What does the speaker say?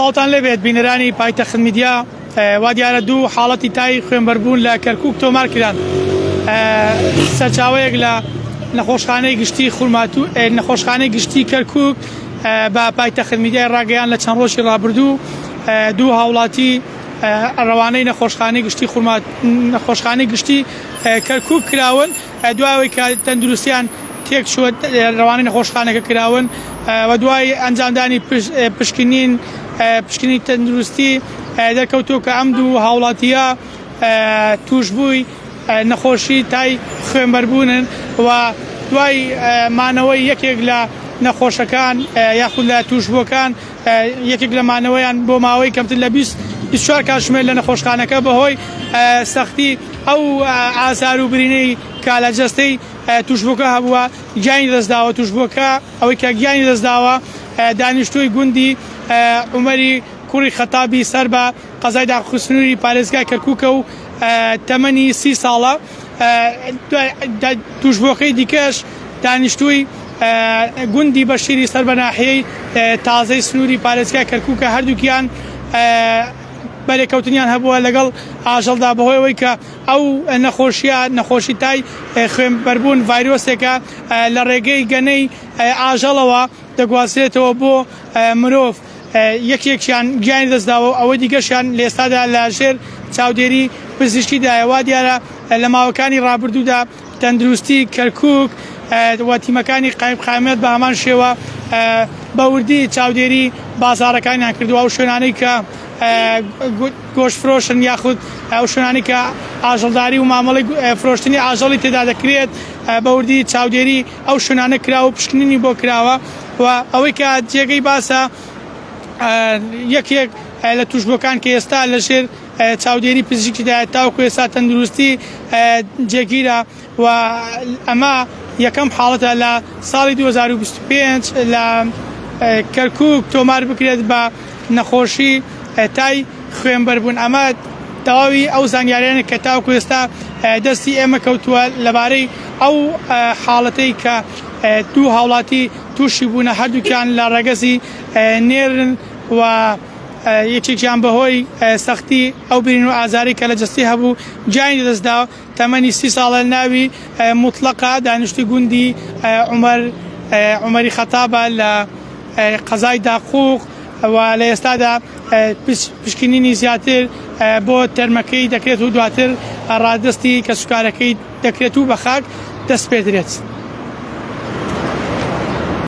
ساڵتان لەبێت بینەرانی پایتەخت میدیا. وا دیارە دوو حاڵەتی تای خوێنبەربوون لە کەرکووک تۆمار کران سەرچاوەیەک لە نەخۆشخانەی گشتی خورماتوو نەخۆشخانەی گشتی کەرکووک بە پایتەخت میدیای ڕاگەیان لە چەند ڕۆژی ڕابردوو دوو هاوڵاتی ڕەوانەی نەخۆشخانەی گشتی کەرکووک کراون دوایەوەی کە تەندروستیان تێک چووە ڕەوانەی نەخۆشخانەکە کراون و دوای ئەنجامدانی پشکنی تەندروستی دەرکەوتووە کە ئەم دوو هاوڵاتیە توشبووی نەخۆشی تای خوێنبەربوونن و دوای مانەوەی یەکێک لە نەخۆشەکان یاخود لە توشبووەکان یەکێک لە مانەوەیان بۆ ماوەی کەمتر لە 24 کاتژمێر لە نەخۆشخانەکە بەهۆی سەختی ئەو ئازار و برینەی کە لە جەستەی توشبووەکە هەبووە گیانی دەستداوە. توشبووەکە ئەوەی کە گیانی دەستداوە دانیشتووی گوندی عومەری کوڕی خەتابی سەر بە قەزای داخستنووری پارێزگای کەرکووکە و تەمەنی 30 ساڵە. توشبووەکەی دیکەش دانیشتووی گوندی بەشیری سەر بە ناحیەی تازەی سنووری پارێزگای کەرکووکە هەردووکیان بەلێکەوتنیان هەبووە لەگەڵ ئاژەڵدا بەهۆی ئەوەی کە ئەو نەخۆشی تای خوێنبەربوون ڤایرۆسێکە لە ڕێگەی گەنەی ئاژەڵەوە دەگوازرێتەوە بۆ مرۆڤ. یەکێکیان گیانی دەستداوە ئەوە دیگەشیان لە ئێستادا لە ژێر چاودێری پزیشکیدایە. وا دیارە لە ماوەکانی ڕابردوودا تەندروستی کەرکووک و تیمەکانی قایمقامەت بە هەمان شێوە بەوردی چاودێری بازاڕەکانیان کردووە ئەو شوێنانەی کە گۆشتفرۆشن یاخود ئەو شوێنانی کە ئاژەڵداری و مامەڵی فرۆشتنی ئاژەڵی تێدا دەکرێت بەوردی چاودێری ئەو شوێنانە کراوە و پشکنینی بۆ کراوە و ئەوەی کە جێگەی باسە یەکێک لە توشبووەکان کە ئێستا لە ژێر چاودێری پزیشکیدایە تاوەکو ئێستا تەندروستی جێگیرە و ئەمە یەکەم حاڵەتە لە ساڵی 2025 لە کەرکووک تۆمار بکرێت بە نەخۆشی تای خوێنبەربوون. ئەمە تەواوی ئەو زانیاریانە کە تاوەکو ئێستا دەستی ئێمە کەوتووە لەبارەی ئەو حاڵەتەی کە دوو هاوڵاتی تووشی بوونە هەردووکیان لە ڕێگەزی نێرن و یەکێکیان بەهۆی سەختی ئەو برین و ئازاری کە لە جەستی هەبوو گیانی دەستدا. تەمەنی 30 ساڵە لەناوی موتڵەقە دانیشتووی گوندی عومەری خەتابە لە قەزای داقووق و لە ئێستادا پشکنینی زیاتر بۆ تەرمەکەی دەکرێت و دواتر ڕادستی کە سوکارەکەی دەکرێت و بە خاک دەست پێ درێت.